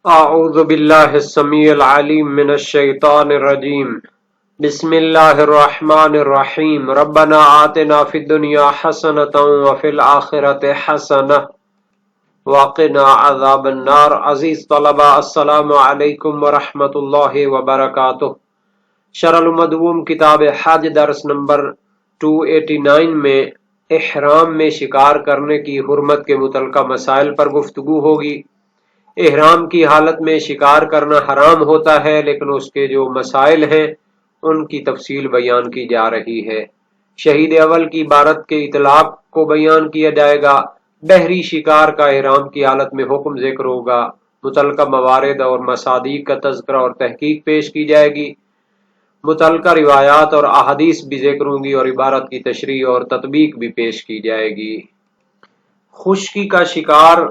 اعوذ باللہ السمیع العلیم من الشیطان الرجیم بسم اللہ الرحمن الرحیم ربنا آتنا فی الدنیا حسنۃ وفی الآخرۃ حسنۃ وقنا عذاب النار۔ عزیز طلبہ، السلام علیکم ورحمۃ اللہ وبرکاتہ۔ شرح المدوم کتاب حج درس نمبر 289 میں احرام میں شکار کرنے کی حرمت کے متعلقہ مسائل پر گفتگو ہوگی۔ احرام کی حالت میں شکار کرنا حرام ہوتا ہے، لیکن اس کے جو مسائل ہیں ان کی تفصیل بیان کی جا رہی ہے۔ شہید اول کی عبارت کے اطلاق کو بیان کیا جائے گا۔ بحری شکار کا احرام کی حالت میں حکم ذکر ہوگا۔ متعلقہ موارد اور مصادیق کا تذکرہ اور تحقیق پیش کی جائے گی۔ متعلقہ روایات اور احادیث بھی ذکر ہوں گی اور عبارت کی تشریح اور تطبیق بھی پیش کی جائے گی۔ خشکی کا شکار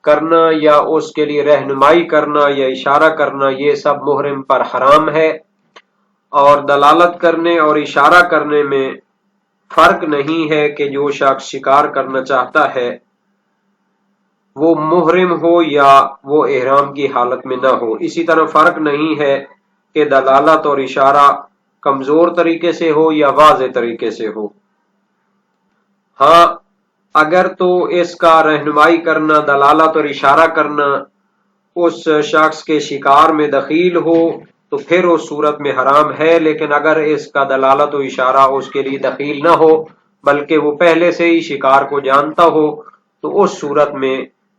کرنا یا اس کے لیے رہنمائی کرنا یا اشارہ کرنا، یہ سب محرم پر حرام ہے، اور دلالت کرنے اور اشارہ کرنے میں فرق نہیں ہے کہ جو شخص شکار کرنا چاہتا ہے وہ محرم ہو یا وہ احرام کی حالت میں نہ ہو۔ اسی طرح فرق نہیں ہے کہ دلالت اور اشارہ کمزور طریقے سے ہو یا واضح طریقے سے ہو۔ ہاں، اگر تو اس کا رہنمائی کرنا، دلالت اور اشارہ کرنا اس شخص کے شکار میں دخیل ہو تو پھر اس صورت میں حرام ہے، لیکن اگر اس کا دلالت و اشارہ اس کے لیے دخیل نہ ہو بلکہ وہ پہلے سے ہی شکار کو جانتا ہو تو اس صورت میں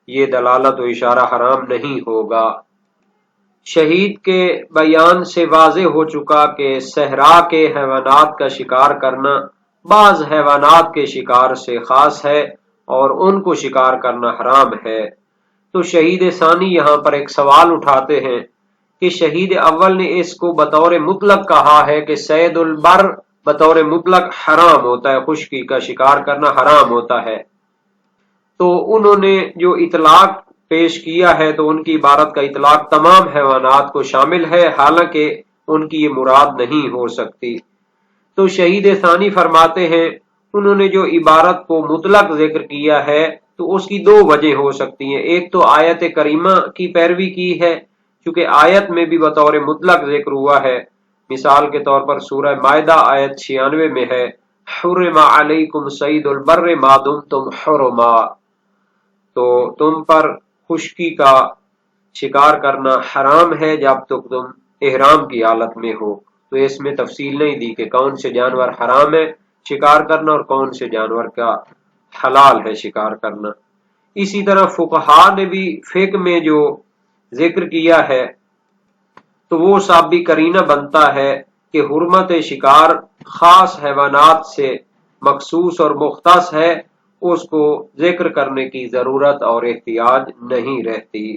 یہ دلالت و اشارہ حرام نہیں ہوگا۔ شہید کے بیان سے واضح ہو چکا کہ صحرا کے حیوانات کا شکار کرنا بعض حیوانات کے شکار سے خاص ہے اور ان کو شکار کرنا حرام ہے۔ تو شہید ثانی یہاں پر ایک سوال اٹھاتے ہیں کہ شہید اول نے اس کو بطور مطلق کہا ہے کہ صید البر بطور مطلق حرام ہوتا ہے، خشکی کا شکار کرنا حرام ہوتا ہے، تو انہوں نے جو اطلاق پیش کیا ہے تو ان کی عبارت کا اطلاق تمام حیوانات کو شامل ہے، حالانکہ ان کی یہ مراد نہیں ہو سکتی۔ تو شہید ثانی فرماتے ہیں انہوں نے جو عبارت کو مطلق ذکر کیا ہے تو اس کی دو وجہ ہو سکتی ہیں۔ ایک تو آیت کریمہ کی پیروی کی ہے، چونکہ آیت میں بھی بطور مطلق ذکر ہوا ہے۔ مثال کے طور پر سورہ مائدہ آیت 96 میں ہے حرم علیکم صید البر ما دمتم حرما، تو تم پر خشکی کا شکار کرنا حرام ہے جب تک تم احرام کی حالت میں ہو۔ تو اس میں تفصیل نہیں دی کہ کون سے جانور حرام ہے شکار کرنا اور کون سے جانور کا حلال ہے شکار کرنا۔ اسی طرح فقہا نے بھی فقہ میں جو ذکر کیا ہے تو وہ سب بھی قرینہ بنتا ہے کہ حرمت شکار خاص حیوانات سے مخصوص اور مختص ہے، اس کو ذکر کرنے کی ضرورت اور احتیاج نہیں رہتی۔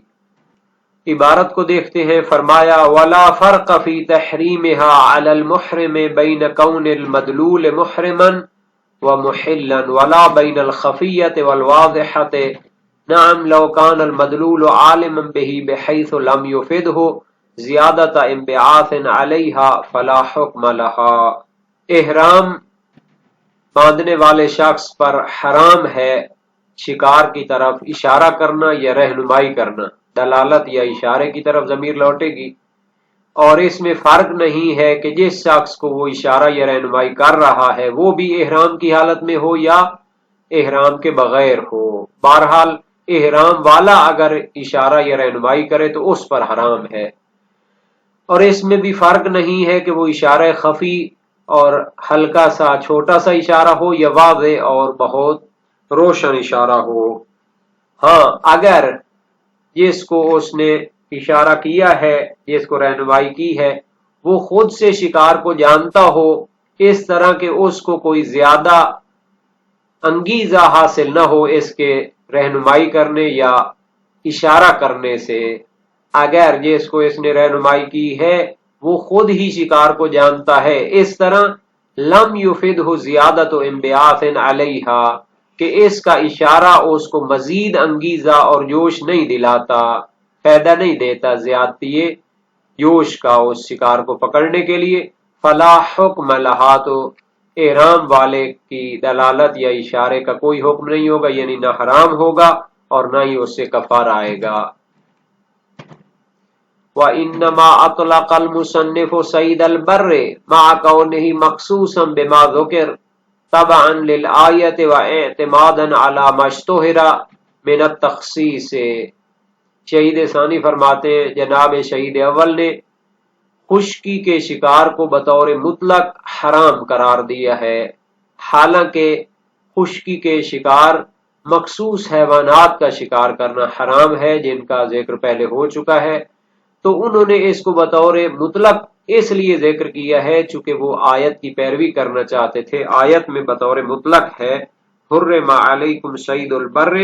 عبارت کو دیکھتے ہیں، فرمایا وَلَا فَرْقَ فِي تَحْرِيمِهَا عَلَى الْمُحْرِمِ بَيْنَ كَوْنِ الْمَدْلُولِ مُحْرِمًا وَمُحِلًّا وَلَا بَيْنَ الْخَفِيَّةِ وَالْوَاضِحَةِ نعم لو كان المدلول عالما به بحيث لم يفده زیادة انبعاث عليها فلا حکم لها۔ احرام باندھنے والے شخص پر حرام ہے شکار کی طرف اشارہ کرنا یا رہنمائی کرنا، دلالت یا اشارے کی طرف ضمیر لوٹے گی، اور اس میں فرق نہیں ہے کہ جس شخص کو وہ اشارہ یا رہنمائی کر رہا ہے وہ بھی احرام کی حالت میں ہو یا احرام کے بغیر ہو۔ بہرحال احرام والا اگر اشارہ یا رہنمائی کرے تو اس پر حرام ہے، اور اس میں بھی فرق نہیں ہے کہ وہ اشارہ خفی اور ہلکا سا چھوٹا سا اشارہ ہو یا واضح اور بہت روشن اشارہ ہو۔ ہاں، اگر جس کو اس نے اشارہ کیا ہے، جس کو رہنمائی کی ہے، وہ خود سے شکار کو جانتا ہو اس طرح کہ اس کو کوئی زیادہ انگیزہ حاصل نہ ہو اس کے رہنمائی کرنے یا اشارہ کرنے سے، اگر جس کو اس نے رہنمائی کی ہے وہ خود ہی شکار کو جانتا ہے، اس طرح لم یفدہ زیادۃ انبعاث علیہا، کہ اس کا اشارہ اس کو مزید انگیزہ اور جوش نہیں دلاتا، فائدہ نہیں دیتا زیادتی جوش کا اس شکار کو پکڑنے کے لیے، فلا حکم لہا، تو احرام والے کی دلالت یا اشارے کا کوئی حکم نہیں ہوگا، یعنی نہ حرام ہوگا اور نہ ہی اس سے کفارہ آئے گا۔ وإنما أطلق المصنف صيد البر مع كونه مخصوصا بما ذكر تبعا للآية واعتمادا على ما اشتهر من التخصیص۔ شہید ثانی فرماتے ہیں جناب شہید اول نے خشکی کے شکار کو بطور مطلق حرام قرار دیا ہے، حالانکہ خشکی کے شکار مخصوص حیوانات کا شکار کرنا حرام ہے جن کا ذکر پہلے ہو چکا ہے، تو انہوں نے اس کو بطور مطلق اس لیے ذکر کیا ہے چونکہ وہ آیت کی پیروی کرنا چاہتے تھے۔ آیت میں بطور مطلق ہے حرم علیکم صید البر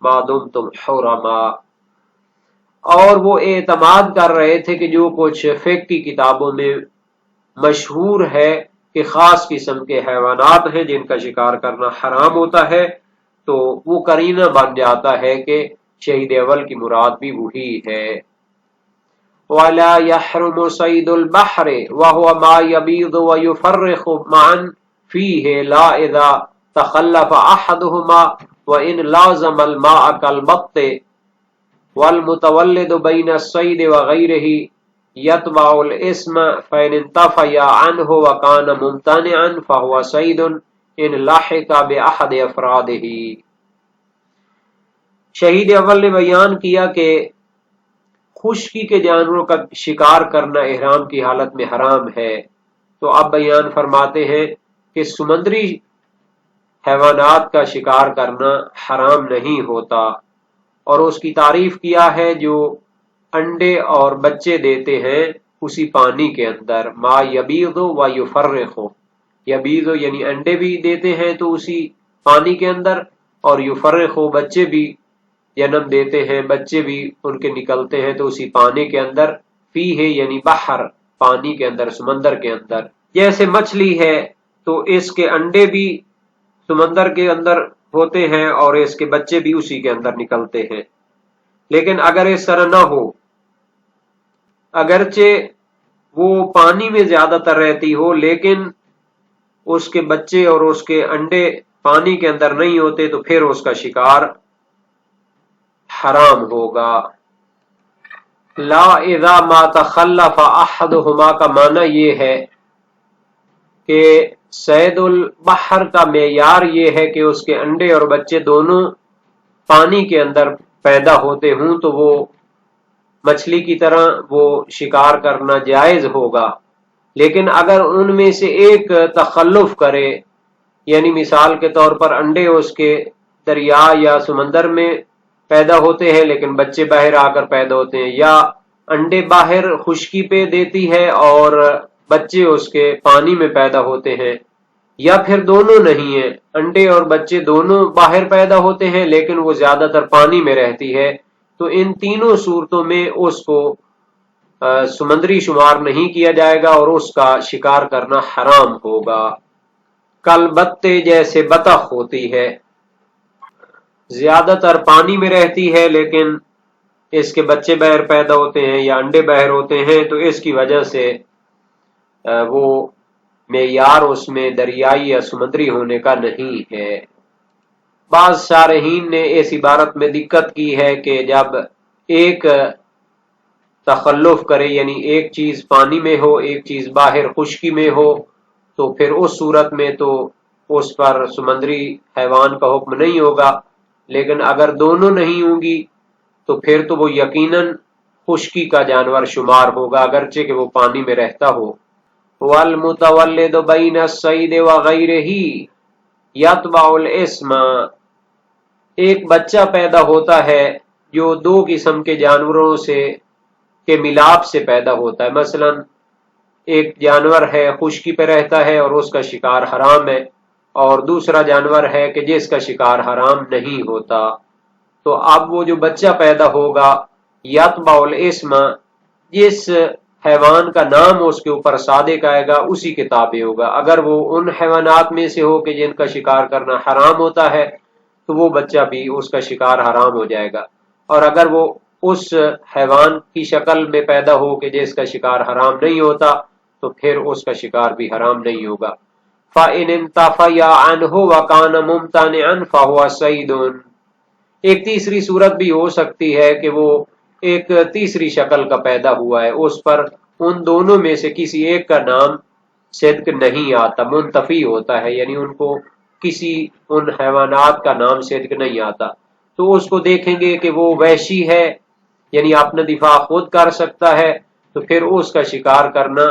ما دمتم حرما، اور وہ اعتماد کر رہے تھے کہ جو کچھ فقہ کی کتابوں میں مشہور ہے کہ خاص قسم کے حیوانات ہیں جن کا شکار کرنا حرام ہوتا ہے، تو وہ قرینہ بن جاتا ہے کہ شہید اول کی مراد بھی وہی ہے۔ وَلَا يَحْرُمُ صَيْدُ الْبَحْرِ وَهُوَ مَا يَبِيضُ وَيُفَرِّخُ مَعًا فِيهِ لَا إِذَا تَخَلَّفَ أَحَدُهُمَا وَإِنْ لَازَمَ الْمَاءَ كَالْبَطِّ وَالْمُتَوَلِّدُ بَيْنَ الصَّيْدِ وَغَيْرِهِ يَتْبَعُ الْإِثْمَ فَإِنِ انْتَفَيَ عَنْهُ وَكَانَ مُمْتَنِعًا فَهُوَ صَيْدٌ إِنْ لَحِقَ بِأَحَدِ أَفْرَادِهِ۔ شہید اول نے بیان کیا کہ خشکی کے جانوروں کا شکار کرنا احرام کی حالت میں حرام ہے، تو اب بیان فرماتے ہیں کہ سمندری حیوانات کا شکار کرنا حرام نہیں ہوتا، اور اس کی تعریف کیا ہے جو انڈے اور بچے دیتے ہیں اسی پانی کے اندر، ما یبیض و یفرخ، یبیض یعنی انڈے بھی دیتے ہیں تو اسی پانی کے اندر، اور یفرخ بچے بھی جنم دیتے ہیں، بچے بھی ان کے نکلتے ہیں تو اسی پانی کے اندر، فی ہے یعنی بحر، پانی کے اندر، سمندر کے اندر۔ جیسے مچھلی ہے تو اس کے انڈے بھی سمندر کے اندر ہوتے ہیں اور اس کے بچے بھی اسی کے اندر نکلتے ہیں۔ لیکن اگر اس طرح نہ ہو، اگرچہ وہ پانی میں زیادہ تر رہتی ہو لیکن اس کے بچے اور اس کے انڈے پانی کے اندر نہیں ہوتے، تو پھر اس کا شکار حرام ہوگا۔ لا اذا ما تخلف احدهما کا معنی یہ ہے کہ صید البحر کا معیار یہ ہے کہ اس کے انڈے اور بچے دونوں پانی کے اندر پیدا ہوتے ہوں تو وہ مچھلی کی طرح وہ شکار کرنا جائز ہوگا، لیکن اگر ان میں سے ایک تخلف کرے، یعنی مثال کے طور پر انڈے اس کے دریا یا سمندر میں پیدا ہوتے ہیں لیکن بچے باہر آ کر پیدا ہوتے ہیں، یا انڈے باہر خشکی پہ دیتی ہے اور بچے اس کے پانی میں پیدا ہوتے ہیں، یا پھر دونوں نہیں ہیں، انڈے اور بچے دونوں باہر پیدا ہوتے ہیں لیکن وہ زیادہ تر پانی میں رہتی ہے، تو ان تینوں صورتوں میں اس کو سمندری شمار نہیں کیا جائے گا اور اس کا شکار کرنا حرام ہوگا۔ کل بتے جیسے بطخ ہوتی ہے، زیادہ تر پانی میں رہتی ہے لیکن اس کے بچے باہر پیدا ہوتے ہیں یا انڈے باہر ہوتے ہیں، تو اس کی وجہ سے وہ معیار اس میں دریائی یا سمندری ہونے کا نہیں ہے۔ بعض شارحین نے اس عبارت میں دقت کی ہے کہ جب ایک تخلف کرے، یعنی ایک چیز پانی میں ہو ایک چیز باہر خشکی میں ہو، تو پھر اس صورت میں تو اس پر سمندری حیوان کا حکم نہیں ہوگا، لیکن اگر دونوں نہیں ہوں گی تو پھر تو وہ یقیناً خشکی کا جانور شمار ہوگا اگرچہ کہ وہ پانی میں رہتا ہو۔ والمتولد بین الصید وغیرہ یتبع الاسم، ایک بچہ پیدا ہوتا ہے جو دو قسم کے جانوروں سے کے ملاپ سے پیدا ہوتا ہے، مثلا ایک جانور ہے خشکی پہ رہتا ہے اور اس کا شکار حرام ہے، اور دوسرا جانور ہے کہ جس کا شکار حرام نہیں ہوتا، تو اب وہ جو بچہ پیدا ہوگا یتبع الاسم، جس حیوان کا نام اس کے اوپر صادق آئے گا اسی کے تابع ہوگا۔ اگر وہ ان حیوانات میں سے ہو کہ جن کا شکار کرنا حرام ہوتا ہے تو وہ بچہ بھی اس کا شکار حرام ہو جائے گا، اور اگر وہ اس حیوان کی شکل میں پیدا ہو کہ جس کا شکار حرام نہیں ہوتا تو پھر اس کا شکار بھی حرام نہیں ہوگا۔ فَإِنِ انْتَفَيَ عَنْهُ وَكَانَ مُمْتَنِعًا فَهُوَ صَيْدٌ، ایک تیسری صورت بھی ہو سکتی ہے کہ وہ ایک تیسری شکل کا پیدا ہوا ہے، اس پر ان دونوں میں سے کسی ایک کا نام صدق نہیں آتا، منتفی ہوتا ہے، یعنی ان کو کسی ان حیوانات کا نام صدق نہیں آتا، تو اس کو دیکھیں گے کہ وہ وحشی ہے، یعنی اپنا دفاع خود کر سکتا ہے، تو پھر اس کا شکار کرنا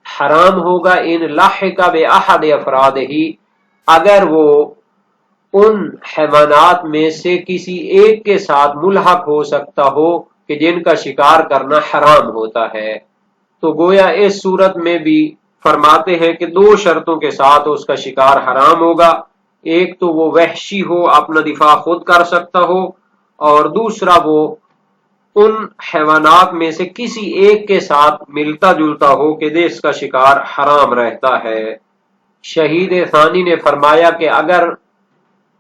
حرام ہوگا۔ ان لاحق بأحد افرادہ، اگر وہ ان حیوانات میں سے کسی ایک کے ساتھ ملحق ہو سکتا ہو کہ جن کا شکار کرنا حرام ہوتا ہے، تو گویا اس صورت میں بھی فرماتے ہیں کہ دو شرطوں کے ساتھ اس کا شکار حرام ہوگا، ایک تو وہ وحشی ہو، اپنا دفاع خود کر سکتا ہو، اور دوسرا وہ ان حیوانات میں سے کسی ایک کے ساتھ ملتا جلتا ہو کہ جس کا شکار حرام رہتا ہے۔ شہید ثانی نے فرمایا کہ اگر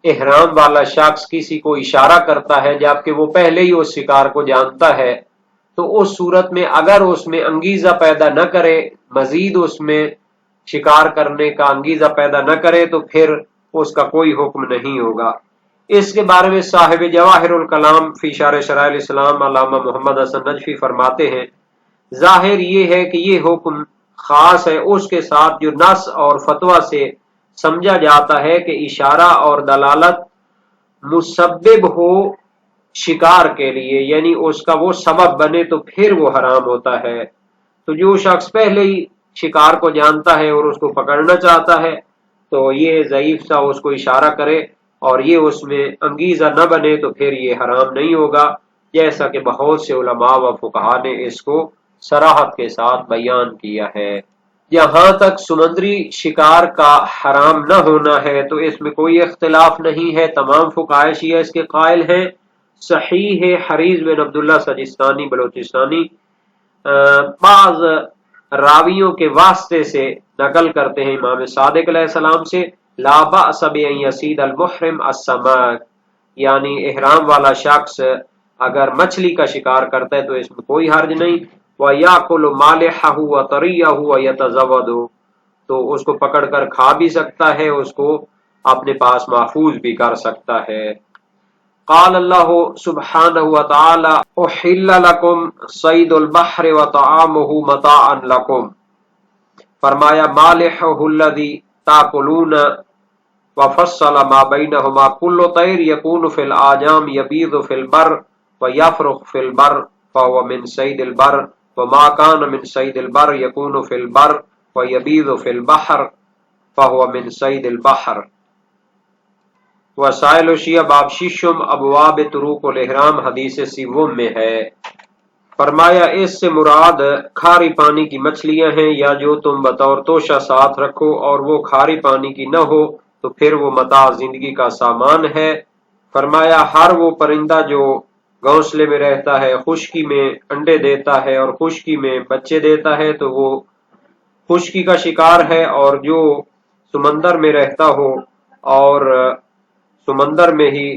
احرام والا شخص کسی کو اشارہ کرتا ہے جبکہ وہ پہلے ہی اس شکار کو جانتا ہے، تو اس صورت میں اگر اس میں انگیزہ پیدا نہ کرے، مزید اس میں شکار کرنے کا انگیزہ پیدا نہ کرے، تو پھر اس کا کوئی حکم نہیں ہوگا۔ اس کے بارے میں صاحب جواہر الکلام فی شرح شرائع الاسلام علامہ محمد حسن نجفی فرماتے ہیں، ظاہر یہ ہے کہ یہ حکم خاص ہے اس کے ساتھ جو نص اور فتویٰ سے سمجھا جاتا ہے کہ اشارہ اور دلالت مسبب ہو شکار کے لیے، یعنی اس کا وہ سبب بنے، تو پھر وہ حرام ہوتا ہے۔ تو جو شخص پہلے ہی شکار کو جانتا ہے اور اس کو پکڑنا چاہتا ہے، تو یہ ضعیف سا اس کو اشارہ کرے اور یہ اس میں انگیزہ نہ بنے، تو پھر یہ حرام نہیں ہوگا، جیسا کہ بہت سے علماء و فقہا نے اس کو صراحت کے ساتھ بیان کیا ہے۔ جہاں تک سمندری شکار کا حرام نہ ہونا ہے تو اس میں کوئی اختلاف نہیں ہے، تمام فقہائے شیعہ اس کے قائل ہیں۔ صحیح ہے حریز بن عبداللہ سجستانی بلوچستانی بعض راویوں کے واسطے سے نقل کرتے ہیں امام صادق علیہ السلام سے، لا بأس بأن یصید المحرم السمک، یعنی احرام والا شخص اگر مچھلی کا شکار کرتا ہے تو اس میں کوئی حرج نہیں، وَيَأْكُلُ مَالِحَهُ وَطَرِيَّهُ وَيَتَزَوَّدُ، تو اس کو پکڑ کر کھا بھی سکتا ہے، اس کو اپنے پاس محفوظ بھی کر سکتا ہے۔ قال اللہ سبحانہ وتعالی احل لکم صید البحر وطعامہ متاعا لکم، فرمایا مالحہ الذی تاکلون وفصل ما بینہما کل طیر یکون فی الآجام یبیض فی البر ویفرخ فی البر فهو من صید البر وما کان من صید البر یکون فی البر ویبیض فی البحر فهو من صید البحر۔ وسائل شیعہ باب ششم ابواب طروق الاحرام حدیث سیوم میں ہے۔ فرمایا اس سے مراد کھاری پانی کی مچھلیاں ہیں یا جو تم بطور توشہ ساتھ رکھو اور وہ کھاری پانی کی نہ ہو تو پھر وہ متاع زندگی کا سامان ہے۔ فرمایا ہر وہ پرندہ جو گھونسلے میں رہتا ہے، خشکی میں انڈے دیتا ہے اور خشکی میں بچے دیتا ہے تو وہ خشکی کا شکار ہے، اور جو سمندر میں رہتا ہو اور سمندر میں ہی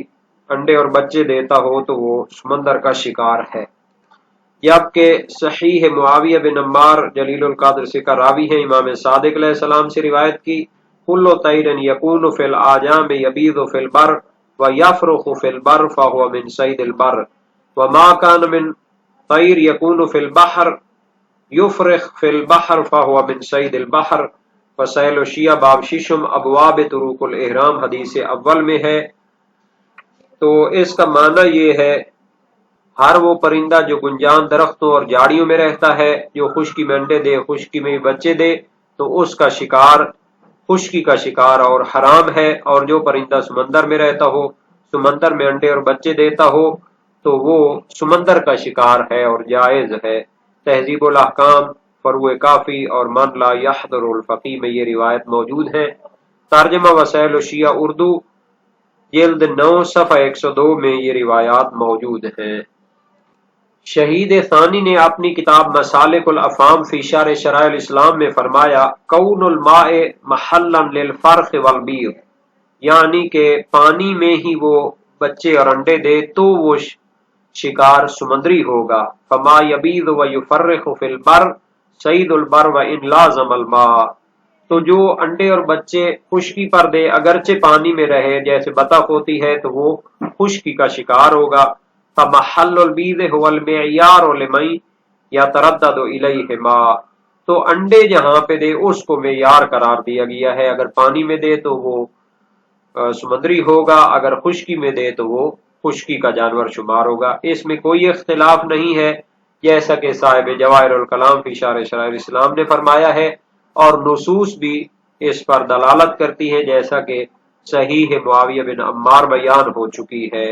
انڈے اور بچے دیتا ہو تو وہ سمندر کا شکار ہے۔ جبکہ صحیح معاویہ بن عمار جلیل القدر سے کا راوی ہے، امام صادق علیہ السلام سے روایت کی، کل طیر یکون فی الآجام یبیض فی البر ویفرخ فی البر فهو من صید البر وما کان من طیر یکون فی البحر یفرخ فی البحر فهو من صید البحر۔ وسائل شیعہ باب ششم ابواب طروق الاحرام حدیث اول میں ہے۔ تو اس کا معنی یہ ہے ہر وہ پرندہ جو گنجان درختوں اور جھاڑیوں میں رہتا ہے، جو خشکی میں انڈے دے، خشکی میں بچے دے، تو اس کا شکار خشکی کا شکار اور حرام ہے، اور جو پرندہ سمندر میں رہتا ہو، سمندر میں انڈے اور بچے دیتا ہو تو وہ سمندر کا شکار ہے اور جائز ہے۔ تہذیب الاحکام، فروع کافی اور من لا یحضر الفقی میں یہ روایت موجود ہے۔ ترجمہ وسائل شیعہ اردو جلد 9 صفحہ 102 میں یہ روایات موجود ہیں۔ شہید ثانی نے اپنی کتاب مسالک الافہام فی شرح شرائع الاسلام میں فرمایا کون الماء محلا للفرخ والبیض، یعنی کہ پانی میں ہی وہ بچے اور انڈے دے تو وہ شکار سمندری ہوگا۔ فما یبیض ویفرخ فی البر صید البر وان لازم الماء، تو جو انڈے اور بچے خشکی پر دے اگرچہ پانی میں رہے، جیسے بطخ ہوتی ہے، تو وہ خشکی کا شکار ہوگا۔ فمحل البیض هو المعیار لمن یتردد الیہما، تو انڈے جہاں پہ دے اس کو معیار قرار دیا گیا ہے، اگر پانی میں دے تو وہ سمندری ہوگا، اگر خشکی میں دے تو وہ خشکی کا جانور شمار ہوگا۔ اس میں کوئی اختلاف نہیں ہے، جیسا کہ صاحب جواہر الکلام فی شرح شرائع الاسلام نے فرمایا ہے، اور نصوص بھی اس پر دلالت کرتی ہیں، جیسا کہ صحیح معاویہ بن عمار بیان ہو چکی ہے۔